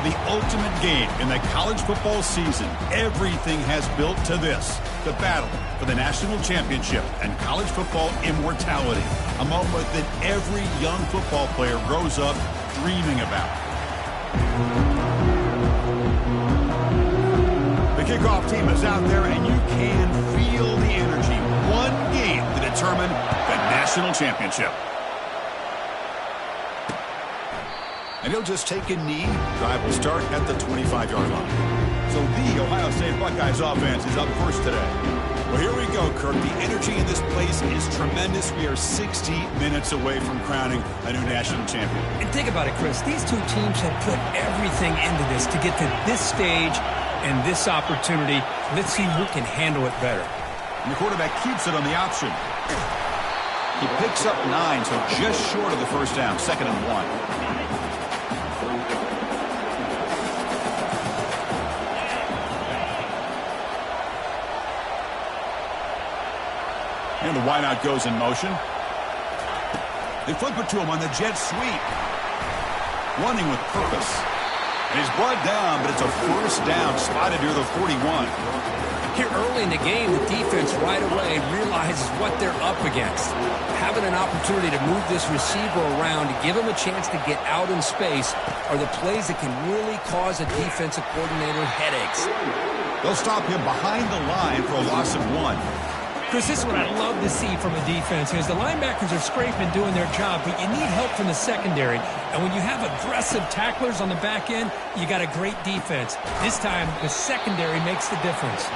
the ultimate game in the college football season. Everything has built to this. The battle for the national championship and college football immortality. A moment that every young football player grows up dreaming about. The kickoff team is out there, and you can feel the energy. One game to determine the national championship. And he'll just take a knee. Drive will start at the 25-yard line. So the Ohio State Buckeyes offense is up first today. Well, here we go, Kirk. The energy in this place is tremendous. We are 60 minutes away from crowning a new national champion. And think about it, Chris. These two teams have put everything into this to get to this stage and this opportunity. Let's see who can handle it better. And the quarterback keeps it on the option. He picks up 9, so just short of the first down. 2nd and 1. And the wideout goes in motion. They flip it to him on the jet sweep. Running with purpose. And he's brought down, but it's a first down spotted near the 41. Here early in the game, the defense right away realizes what they're up against. Having an opportunity to move this receiver around to give him a chance to get out in space are the plays that can really cause a defensive coordinator headaches. They'll stop him behind the line for a loss of 1. Chris, this is what I love to see from a defense is the linebackers are scraping, doing their job, but you need help from the secondary. And when you have aggressive tacklers on the back end, you got a great defense. This time, the secondary makes the difference.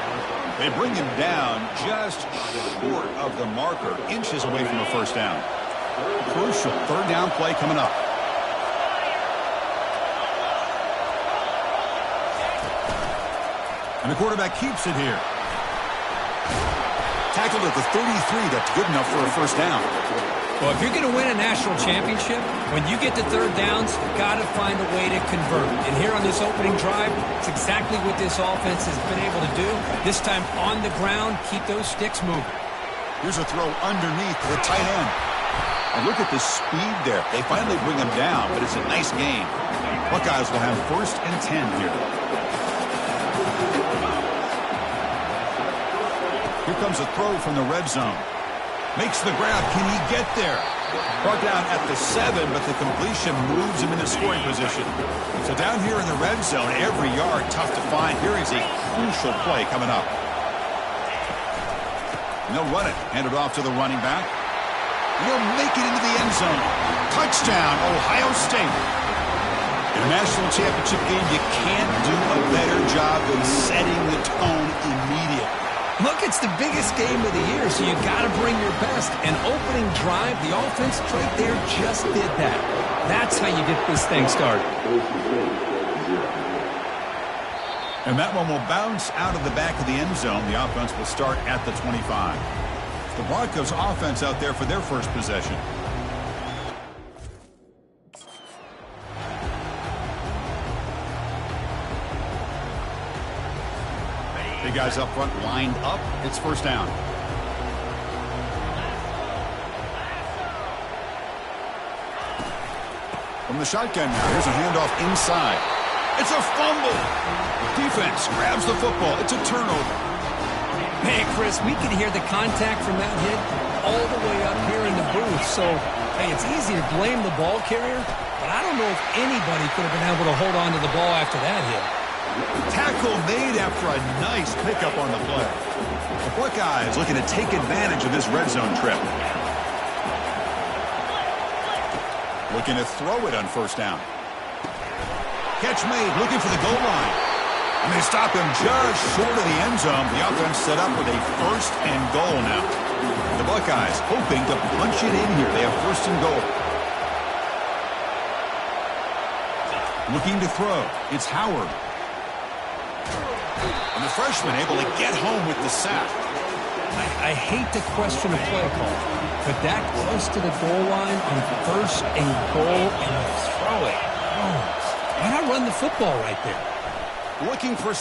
They bring him down just short of the marker, inches away from a first down. Crucial 3rd down play coming up. And the quarterback keeps it here. Tackled at the 33. That's good enough for a first down. Well, if you're going to win a national championship, when you get to 3rd downs, you've got to find a way to convert. And here on this opening drive, it's exactly what this offense has been able to do. This time on the ground, keep those sticks moving. Here's a throw underneath to the tight end. And look at the speed there. They finally bring him down, but it's a nice gain. Buckeyes will have 1st and 10 here. Here comes a throw from the red zone. Makes the grab. Can he get there? Brought down at the 7, but the completion moves him into scoring position. So down here in the red zone, every yard tough to find. Here is a crucial play coming up. And they'll run it. Hand it off to the running back. And he'll make it into the end zone. Touchdown, Ohio State. In a national championship game, you can't do a better job than setting the tone immediately. Look, it's the biggest game of the year, so you got to bring your best. An opening drive, the offense right there just did that. That's how you get this thing started. And that one will bounce out of the back of the end zone. The offense will start at the 25. The Broncos offense out there for their first possession. Big guys up front lined up. It's first down. From the shotgun now, here's a handoff inside. It's a fumble. Defense grabs the football. It's a turnover. Man, Chris, we could hear the contact from that hit all the way up here in the booth. So, hey, it's easy to blame the ball carrier, but I don't know if anybody could have been able to hold on to the ball after that hit. Tackle made after a nice pickup on the play. The Buckeyes looking to take advantage of this red zone trip. Looking to throw it on first down. Catch made, looking for the goal line. And they stop him just short of the end zone. The offense set up with a 1st and goal now. The Buckeyes hoping to punch it in here. They have 1st and goal. Looking to throw. It's Howard. And the freshman able to get home with the sack. I hate to question a play call, but that close to the goal line on 1st and goal and throw it. Oh, why not run the football right there? Looking for 6.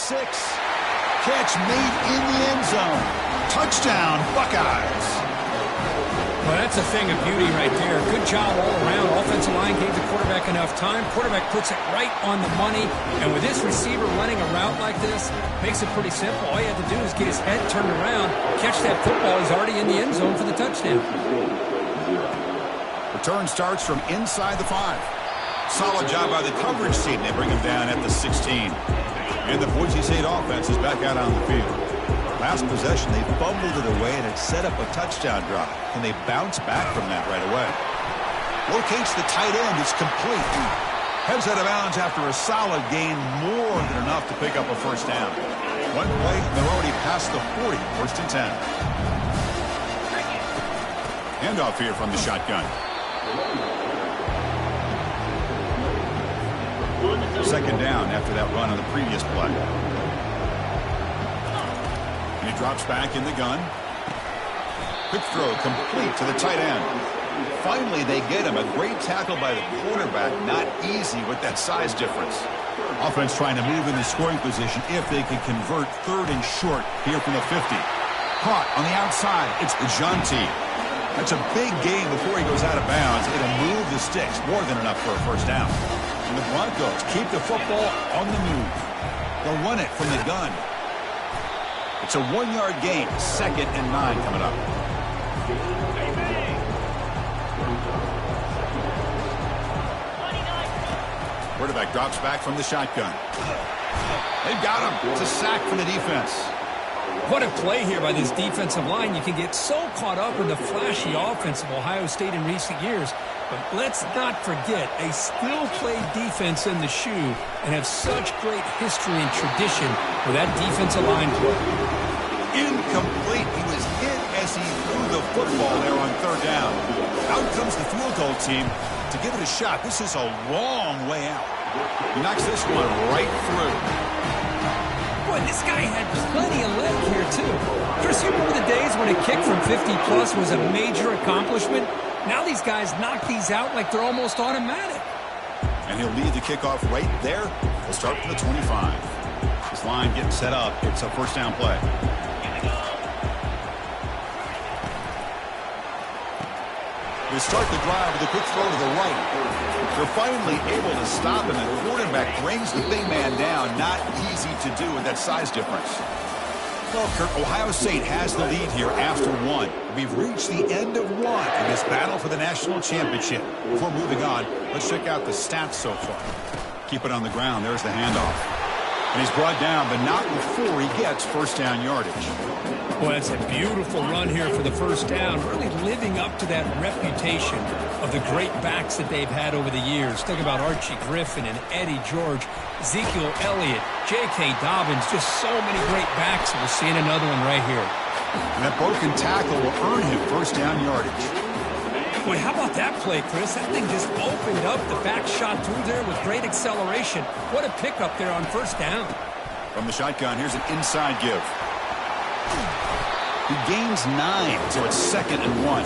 Catch made in the end zone. Touchdown, Buckeyes. Well, that's a thing of beauty right there. Good job all around. Offensive line gave the quarterback enough time. Quarterback puts it right on the money. And with this receiver running a route like this, makes it pretty simple. All you have to do is get his head turned around, catch that football. He's already in the end zone for the touchdown. Return starts from inside the 5. Solid job by the coverage team. They bring him down at the 16. And the Boise State offense is back out on the field. Last possession, they fumbled it away, and it set up a touchdown drive. Can they bounce back from that right away? Locates the tight end. It's complete. Heads out of bounds after a solid gain, more than enough to pick up a first down. One play, they're already past the 40, first and 10. Handoff here from the shotgun. Second down after that run on the previous play. And he drops back in the gun. Quick throw complete to the tight end. Finally, they get him. A great tackle by the quarterback. Not easy with that size difference. Offense trying to move in the scoring position if they can convert third and short here from the 50. Caught on the outside. It's Ajante. That's a big gain before he goes out of bounds. It'll move the sticks. More than enough for a first down. And the Broncos keep the football on the move. They'll run it from the gun. It's a 1-yard gain. 2nd and 9 coming up. Quarterback drops back from the shotgun. They've got him. It's a sack from the defense. What a play here by this defensive line. You can get so caught up in the flashy offense of Ohio State in recent years. But let's not forget a still-played defense in the shoe and have such great history and tradition with that defensive line play. Incomplete. He was hit as he threw the football there on third down. Out comes the field goal team to give it a shot. This is a long way out. He knocks this one right through. Boy, this guy had plenty of leg here, too. Chris, you remember the days when a kick from 50-plus was a major accomplishment? Now these guys knock these out like they're almost automatic. And he'll lead the kickoff right there. We'll start from the 25. This line getting set up. It's a first down play. They start the drive with a quick throw to the right. They're finally able to stop him. The quarterback brings the big man down. Not easy to do with that size difference. Well, Kirk, Ohio State has the lead here after 1. We've reached the end of 1 in this battle for the national championship. Before moving on, let's check out the stats so far. Keep it on the ground. There's the handoff. And he's brought down, but not before he gets first down yardage. Well, it's a beautiful run here for the first down, really living up to that reputation of the great backs that they've had over the years. Think about Archie Griffin and Eddie George, Ezekiel Elliott, J.K. Dobbins, just so many great backs. We're seeing another one right here. And that broken tackle will earn him first down yardage. Boy, how about that play, Chris? That thing just opened up. The back shot through there with great acceleration. What a pickup there on first down. From the shotgun, here's an inside give. He gains 9, so it's 2nd and 1.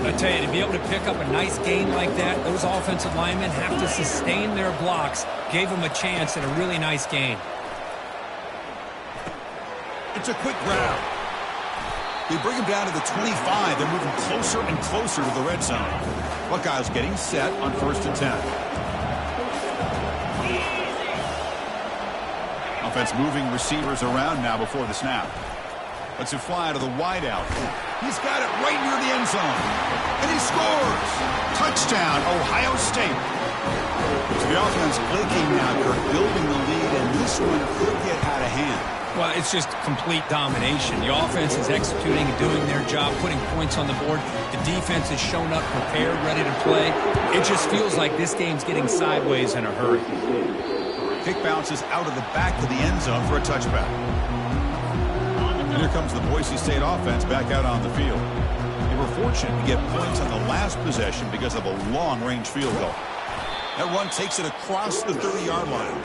I tell you, to be able to pick up a nice gain like that, those offensive linemen have to sustain their blocks. Gave them a chance at a really nice gain. It's a quick grab. They bring him down to the 25. They're moving closer and closer to the red zone. Buckeyes getting set on 1st and 10. Offense moving receivers around now before the snap. Lets it fly to the wideout. He's got it right near the end zone. And he scores! Touchdown, Ohio State. So the offense blinking now, Kirk, building the lead, and this one could get out of hand. Well, it's just complete domination. The offense is executing and doing their job, putting points on the board. The defense has shown up, prepared, ready to play. It just feels like this game's getting sideways in a hurry. Kick bounces out of the back of the end zone for a touchback. And here comes the Boise State offense back out on the field. They were fortunate to get points on the last possession because of a long-range field goal. That run takes it across the 30-yard line.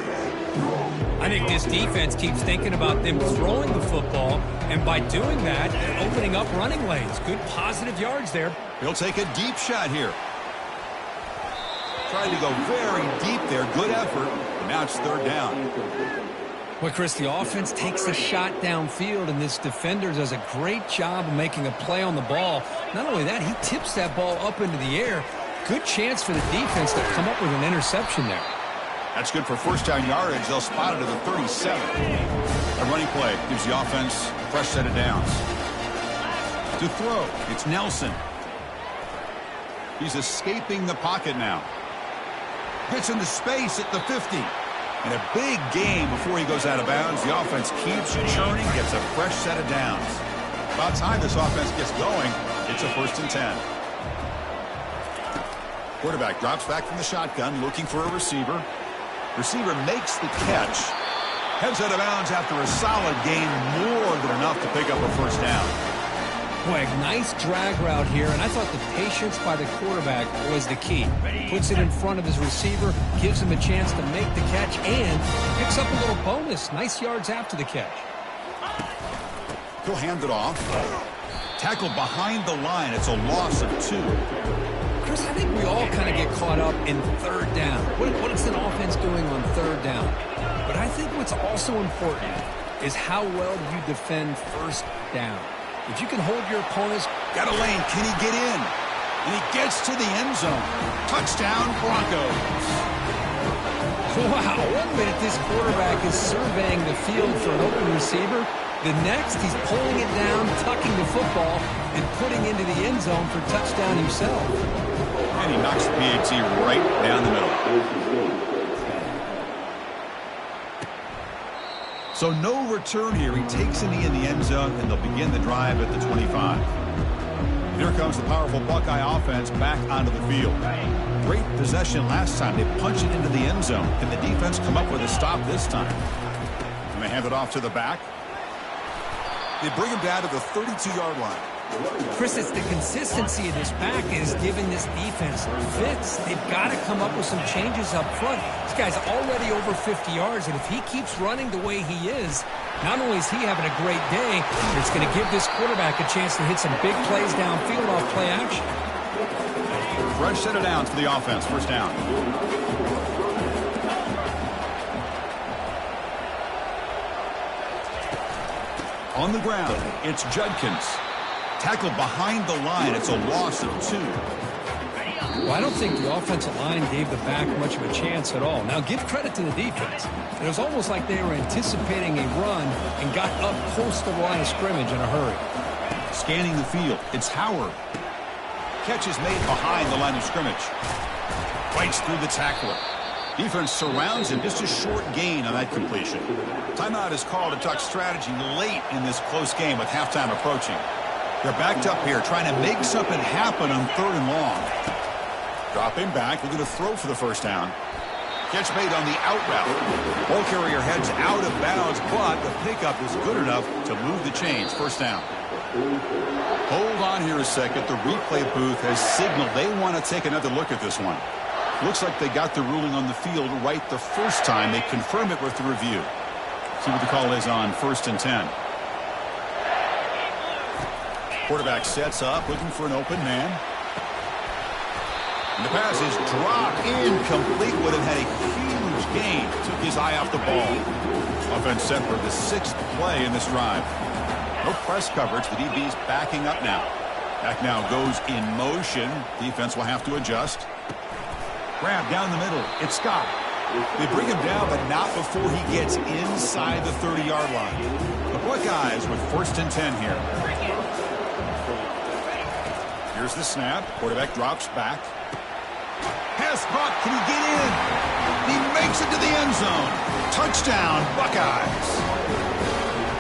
I think this defense keeps thinking about them throwing the football, and by doing that, they're opening up running lanes. Good positive yards there. He'll take a deep shot here. Trying to go very deep there. Good effort. Now it's third down. Well, Chris, the offense takes a shot downfield, and this defender does a great job of making a play on the ball. Not only that, he tips that ball up into the air. Good chance for the defense to come up with an interception there. That's good for first down yardage. They'll spot it at the 37. A running play gives the offense a fresh set of downs. To throw, it's Nelson. He's escaping the pocket now. Gets into space at the 50. And a big game before he goes out of bounds. The offense keeps churning, gets a fresh set of downs. About time this offense gets going, it's a 1st and 10. Quarterback drops back from the shotgun, looking for a receiver. Receiver makes the catch. Heads out of bounds after a solid gain, more than enough to pick up a 1st down. Boy, a nice drag route here, and I thought the patience by the quarterback was the key. Puts it in front of his receiver, gives him a chance to make the catch, and picks up a little bonus. Nice yards after the catch. He'll hand it off. Tackled behind the line. It's a loss of 2. Chris, I think we all kind of get caught up in 3rd down. What is an offense doing on 3rd down? But I think what's also important is how well you defend 1st down. If you can hold your opponents. Got a lane. Can he get in? And he gets to the end zone. Touchdown, Broncos. Wow, 1 minute this quarterback is surveying the field for an open receiver. The next, he's pulling it down, tucking the football, and putting into the end zone for touchdown himself. And he knocks the PAT right down the middle. So no return here. He takes it in the end zone, and they'll begin the drive at the 25. Here comes the powerful Buckeye offense back onto the field. Great possession last time. They punch it into the end zone. Can the defense come up with a stop this time? And they hand it off to the back. They bring him down to the 32-yard line. Chris, it's the consistency of this back is giving this defense fits. They've got to come up with some changes up front. This guy's already over 50 yards, and if he keeps running the way he is, not only is he having a great day, but it's going to give this quarterback a chance to hit some big plays downfield off play action. Fresh set of downs for the offense. 1st down. On the ground, it's Judkins. Tackled behind the line. It's a loss of 2. Well, I don't think the offensive line gave the back much of a chance at all. Now, give credit to the defense. It was almost like they were anticipating a run and got up close to the line of scrimmage in a hurry. Scanning the field, it's Howard. Catch is made behind the line of scrimmage. Fights through the tackler. Defense surrounds him. Just a short gain on that completion. Timeout is called to talk strategy late in this close game with halftime approaching. They're backed up here, trying to make something happen on 3rd and long. Dropping back, looking to throw for the 1st down. Catch made on the out route. Ball carrier heads out of bounds, but the pickup is good enough to move the chains. 1st down. Hold on here a second. The replay booth has signaled they want to take another look at this one. Looks like they got the ruling on the field right the first time. They confirm it with the review. See what the call is on 1st and 10. Quarterback sets up, looking for an open man. And the pass is dropped incomplete. Would have had a huge gain. Took his eye off the ball. Offense set for the 6th play in this drive. No press coverage. The DB's backing up now. Back now goes in motion. Defense will have to adjust. Grab down the middle. It's Scott. They bring him down, but not before he gets inside the 30-yard line. The Buckeyes with 1st and 10 here. Here's the snap. Quarterback drops back. Pass caught. Can he get in? He makes it to the end zone. Touchdown, Buckeyes.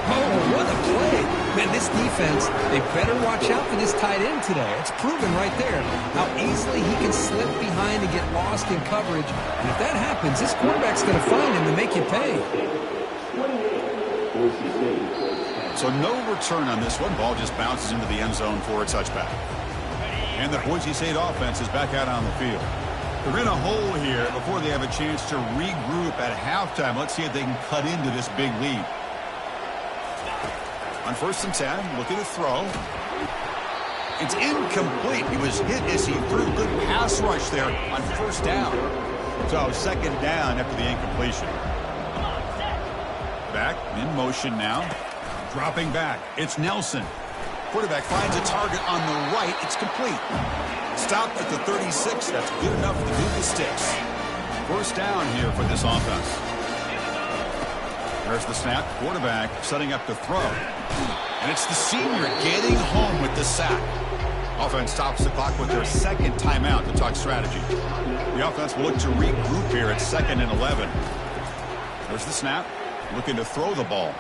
Oh, what a play. Man, this defense, they better watch out for this tight end today. It's proven right there how easily he can slip behind and get lost in coverage. And if that happens, this quarterback's going to find him and make you pay. So no return on this one. Ball just bounces into the end zone for a touchback. And the Boise State offense is back out on the field. They're in a hole here before they have a chance to regroup at halftime. Let's see if they can cut into this big lead. On 1st and 10, looking to throw. It's incomplete. He was hit as he threw. Good pass rush there on 1st down. So 2nd down after the incompletion. back, in motion now. Dropping back, it's Nelson. Quarterback finds a target on the right. It's complete. Stopped at the 36. That's good enough to move the sticks. First down here for this offense. There's the snap. Quarterback setting up to throw. And it's the senior getting home with the sack. Offense stops the clock with their second timeout to talk strategy. The offense will look to regroup here at 2nd and 11. There's the snap. Looking to throw the ball.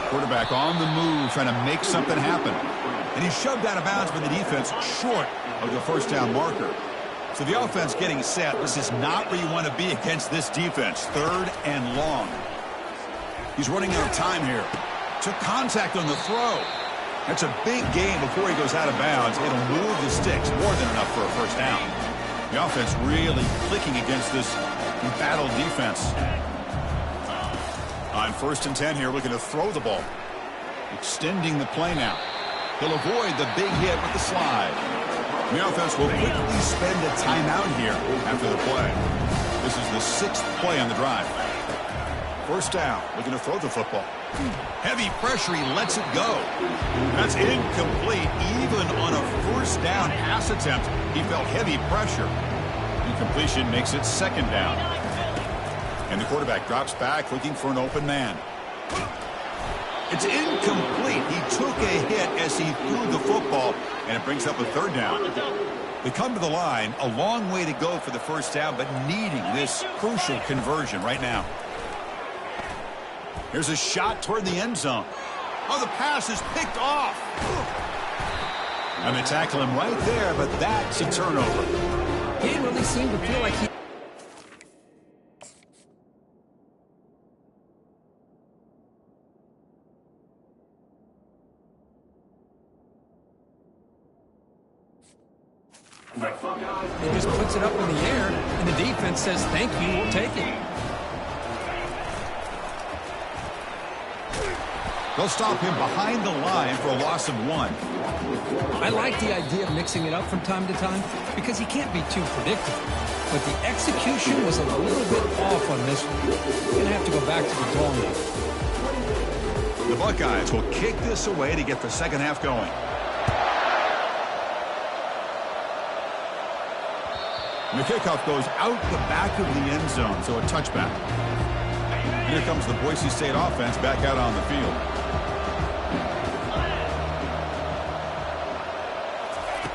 Quarterback on the move, trying to make something happen. And he's shoved out of bounds by the defense short of the first down marker. So the offense getting set. This is not where you want to be against this defense. 3rd and long. He's running out of time here. Took contact on the throw. That's a big gain before he goes out of bounds. It'll move the sticks, more than enough for a first down. The offense really clicking against this battle defense. On 1st and 10 here, looking to throw the ball. Extending the play now. He'll avoid the big hit with the slide. The offense will quickly spend a timeout here after the play. This is the 6th play on the drive. First down, looking to throw the football. Heavy pressure, he lets it go. That's incomplete. Even on a first down pass attempt, he felt heavy pressure. Incompletion makes it 2nd down. And the quarterback drops back, looking for an open man. It's incomplete. He took a hit as he threw the football, and it brings up a 3rd down. They come to the line, a long way to go for the first down, but needing this crucial conversion right now. Here's a shot toward the end zone. Oh, the pass is picked off. And they tackle him right there, but that's a turnover. He didn't really seem to feel like he... He just puts it up in the air, and the defense says, thank you, we'll take it. They'll stop him behind the line for a loss of 1. I like the idea of mixing it up from time to time because he can't be too predictable. But the execution was a little bit off on this one. We're going to have to go back to the drawing board. The Buckeyes will kick this away to get the second half going. And the kickoff goes out the back of the end zone, so a touchback. Here comes the Boise State offense back out on the field.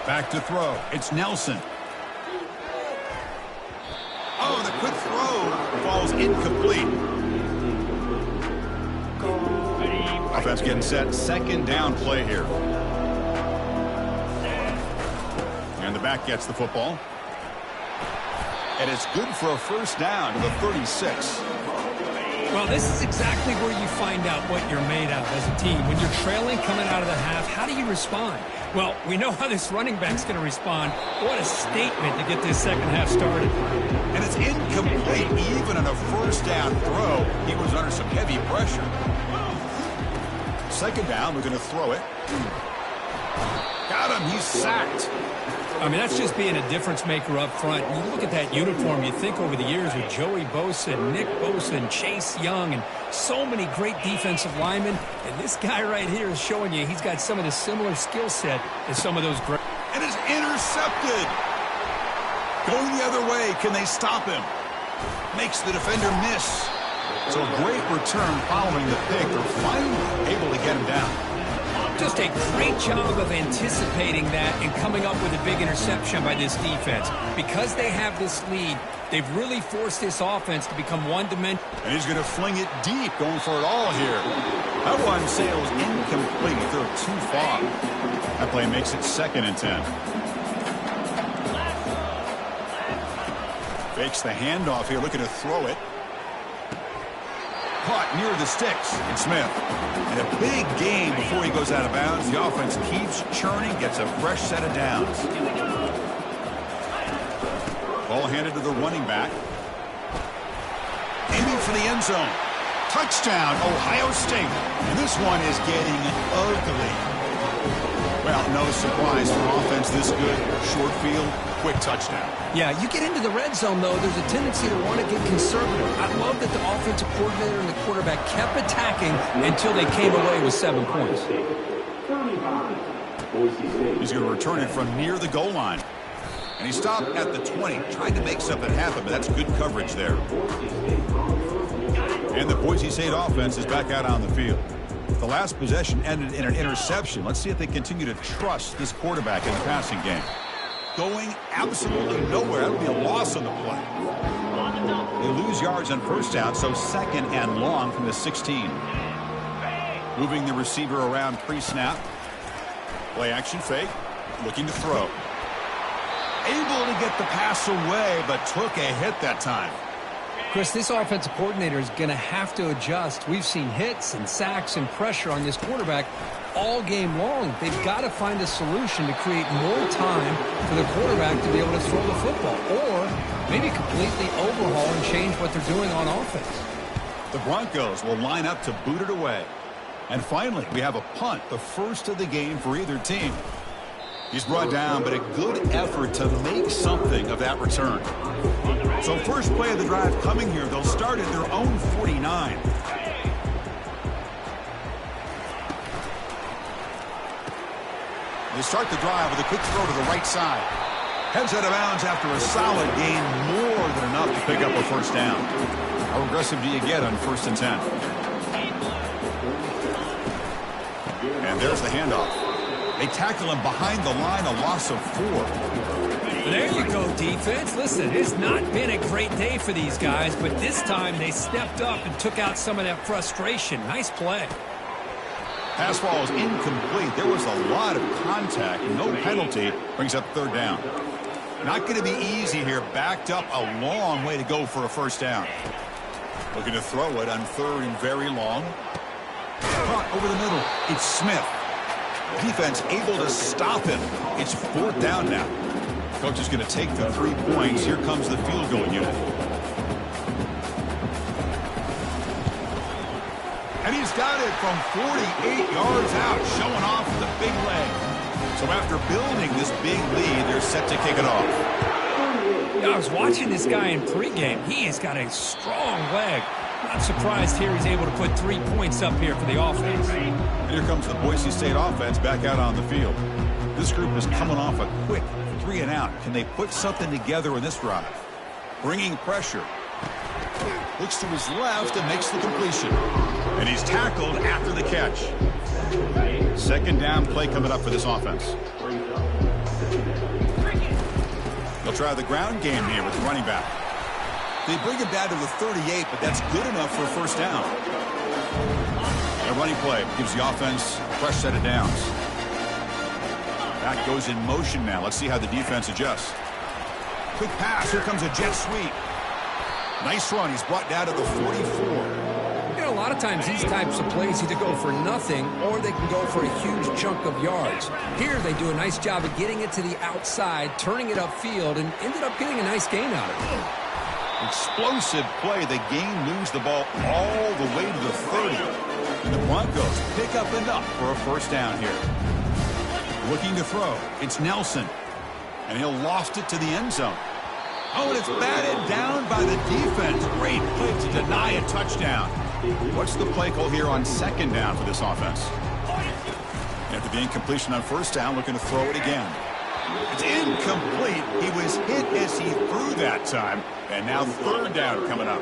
Back to throw. It's Nelson. Oh, the quick throw falls incomplete. Offense getting set. 2nd down play here. And the back gets the football. And it's good for a first down to the 36. Well, this is exactly where you find out what you're made of as a team. When you're trailing coming out of the half, how do you respond? Well, we know how this running back's going to respond. What a statement to get this second half started. And it's incomplete. Even on a first down throw, he was under some heavy pressure. 2nd down, we're going to throw it. Got him. He's sacked. I mean, that's just being a difference maker up front. You look at that uniform, you think over the years with Joey Bosa, Nick Bosa, and Chase Young, and so many great defensive linemen. And this guy right here is showing you he's got some of the similar skill set as some of those great. And it's intercepted. Going the other way. Can they stop him? Makes the defender miss. So a great return following the pick. They're finally able to get him down. Just a great job of anticipating that and coming up with a big interception by this defense. Because they have this lead, they've really forced this offense to become one-dimensional. And he's going to fling it deep, going for it all here. That one sails incomplete. They're too far. That play makes it 2nd and 10. Fakes the handoff here, looking to throw it. Caught near the sticks, and Smith. And a big gain before he goes out of bounds. The offense keeps churning, gets a fresh set of downs. Ball handed to the running back. Aiming for the end zone. Touchdown, Ohio State. And this one is getting ugly. Well, no surprise for offense this good. Short field, quick touchdown. Yeah, you get into the red zone, though, there's a tendency to want to get conservative. I love that the offensive coordinator and the quarterback kept attacking until they came away with 7 points. He's going to return it from near the goal line. And he stopped at the 20, trying to make something happen, but that's good coverage there. And the Boise State offense is back out on the field. The last possession ended in an interception. Let's see if they continue to trust this quarterback in the passing game. Going absolutely nowhere. That would be a loss on the play. They lose yards on first down, so 2nd and long from the 16. Moving the receiver around pre-snap. Play action fake. Looking to throw. Able to get the pass away, but took a hit that time. Chris, this offensive coordinator is going to have to adjust. We've seen hits and sacks and pressure on this quarterback all game long. They've got to find a solution to create more time for the quarterback to be able to throw the football, or maybe completely overhaul and change what they're doing on offense. The Broncos will line up to boot it away. And finally, we have a punt, the first of the game for either team. He's brought down, but a good effort to make something of that return. So first play of the drive coming here. They'll start at their own 49. They start the drive with a quick throw to the right side. Heads out of bounds after a solid gain, more than enough to pick up a first down. How aggressive do you get on 1st and 10? And there's the handoff. They tackle him behind the line, a loss of 4. There you go, defense. Listen, it's not been a great day for these guys, but this time they stepped up and took out some of that frustration. Nice play. Pass ball is incomplete. There was a lot of contact. No penalty. Brings up 3rd down. Not going to be easy here. Backed up a long way to go for a first down. Looking to throw it on 3rd and very long. Caught over the middle. It's Smith. Defense able to stop him. It's 4th down now. Coach is going to take the 3 points. Here comes the field goal unit. And he's got it from 48 yards out, showing off the big leg. So after building this big lead, they're set to kick it off. Yeah, I was watching this guy in pregame. He has got a strong leg. Not surprised here he's able to put 3 points up here for the offense. And here comes the Boise State offense back out on the field. This group is coming off a quick 3 and out. Can they put something together in this drive? Bringing pressure. Looks to his left and makes the completion. And he's tackled after the catch. 2nd down play coming up for this offense. They'll try the ground game here with the running back. They bring him down to the 38, but that's good enough for a first down. A running play gives the offense a fresh set of downs. That goes in motion now. Let's see how the defense adjusts. Quick pass. Here comes a jet sweep. Nice run. He's brought down to the 44. You know, a lot of times these types of plays either go for nothing or they can go for a huge chunk of yards. Here they do a nice job of getting it to the outside, turning it upfield, and ended up getting a nice gain out of it. Explosive play. The game moves the ball all the way to the 30. And the Broncos pick up enough for a first down here. Looking to throw. It's Nelson. And he'll loft it to the end zone. Oh, and it's batted down by the defense. Great play to deny a touchdown. What's the play call here on 2nd down for this offense? After the incompletion on 1st down, looking to throw it again. It's incomplete. He was hit as he threw that time. And now 3rd down coming up.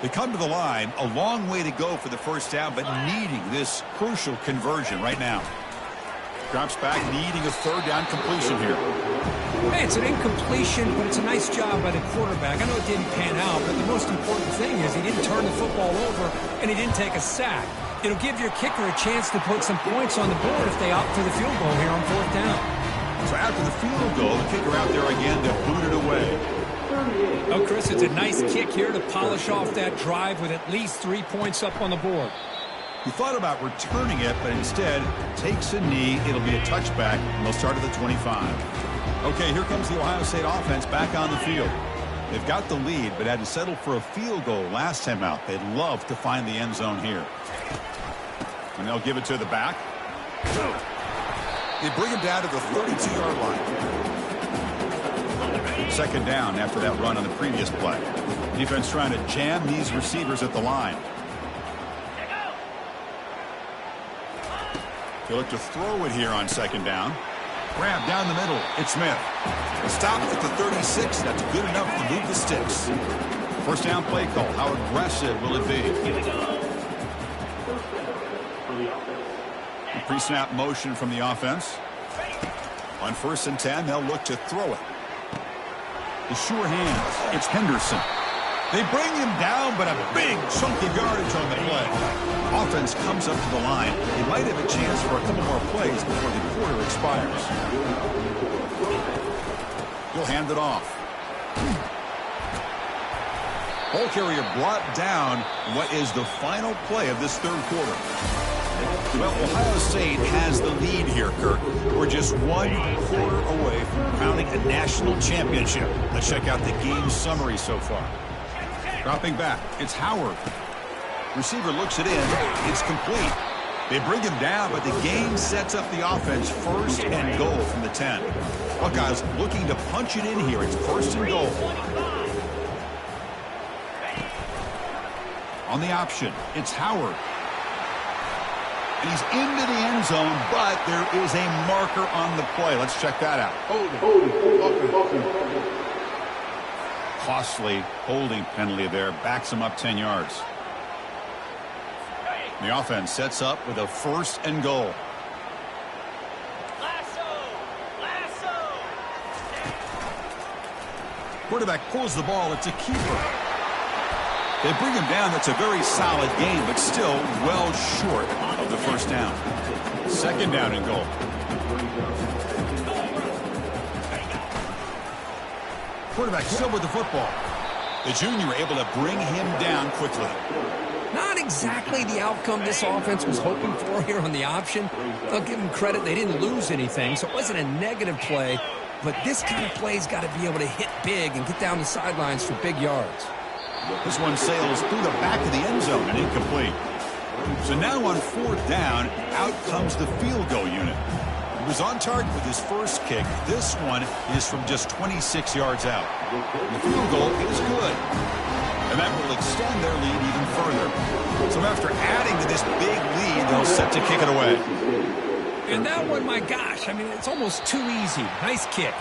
They come to the line. A long way to go for the first down, but needing this crucial conversion right now. Drops back, needing a 3rd down completion here. Hey, it's an incompletion, but it's a nice job by the quarterback. I know it didn't pan out, but the most important thing is he didn't turn the football over and he didn't take a sack. It'll give your kicker a chance to put some points on the board if they opt for the field goal here on 4th down. So after the field goal, the kicker out there again to boot it away. Oh, Chris, it's a nice kick here to polish off that drive with at least 3 points up on the board. He thought about returning it, but instead takes a knee. It'll be a touchback, and they'll start at the 25. Okay, here comes the Ohio State offense back on the field. They've got the lead, but had to settle for a field goal last time out. They'd love to find the end zone here. And they'll give it to the back. They bring him down to the 32-yard line. Second down after that run on the previous play. Defense trying to jam these receivers at the line. They look to throw it here on second down. Grab down the middle. It's Smith. A stop at the 36. That's good enough to move the sticks. First down play call. How aggressive will it be? Pre-snap motion from the offense. On 1st and 10, they'll look to throw it. The sure hands. It's Henderson. They bring him down, but a big chunk of yardage on the play. Offense comes up to the line. They might have a chance for a couple more plays before the quarter expires. He'll hand it off. Ball carrier brought down. What is the final play of this third quarter? Well, Ohio State has the lead here, Kirk. We're just 1 quarter away from crowning a national championship. Let's check out the game summary so far. Dropping back, it's Howard. Receiver looks it in. It's complete. They bring him down, but the game sets up the offense 1st and goal from the 10. Buckeyes looking to punch it in here. It's 1st and goal. On the option, it's Howard. He's into the end zone, but there is a marker on the play. Let's check that out. Costly holding penalty there. Backs him up 10 yards. The offense sets up with a 1st and goal. Quarterback pulls the ball. It's a keeper. They bring him down. That's a very solid game, but still well short of the 1st down. 2nd down and goal. Quarterback still with the football. The junior able to bring him down quickly. Not exactly the outcome this offense was hoping for here on the option. I'll give them credit. They didn't lose anything, so it wasn't a negative play. But this kind of play's got to be able to hit big and get down the sidelines for big yards. This one sails through the back of the end zone and incomplete. So now on 4th down, out comes the field goal unit. He was on target with his first kick. This one is from just 26 yards out. The field goal is good. And that will extend their lead even further. So after adding to this big lead, they'll set to kick it away. And that one, my gosh, I mean, it's almost too easy. Nice kick.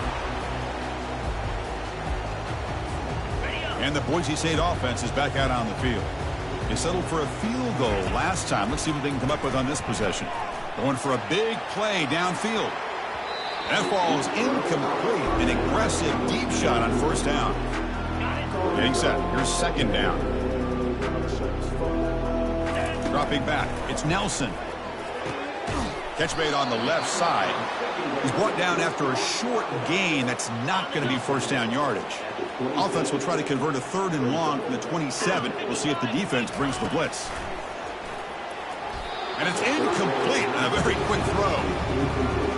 And the Boise State offense is back out on the field. They settled for a field goal last time. Let's see what they can come up with on this possession. Going for a big play downfield. That ball is incomplete. An aggressive deep shot on 1st down. Getting set. Here's 2nd down. Dropping back. It's Nelson. Catch made on the left side. He's brought down after a short gain. That's not going to be 1st down yardage. Offense will try to convert a 3rd and long from the 27. We'll see if the defense brings the blitz. And it's incomplete and a very quick throw.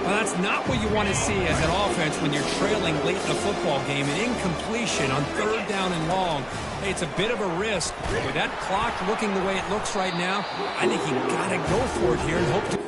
Well, that's not what you want to see as an offense when you're trailing late in a football game. An incompletion on 3rd down and long. Hey, it's a bit of a risk. With that clock looking the way it looks right now, I think you got to go for it here and hope to...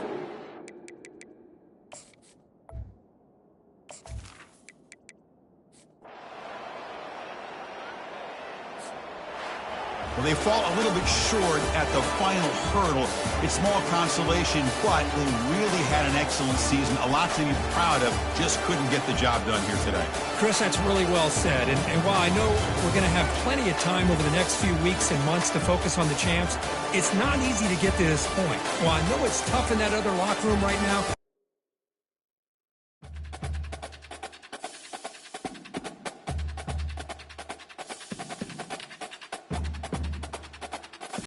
Well, they fall a little bit short at the final hurdle. It's small consolation, but they really had an excellent season. A lot to be proud of. Just couldn't get the job done here today. Chris, that's really well said. And while I know we're going to have plenty of time over the next few weeks and months to focus on the champs, it's not easy to get to this point. While I know it's tough in that other locker room right now,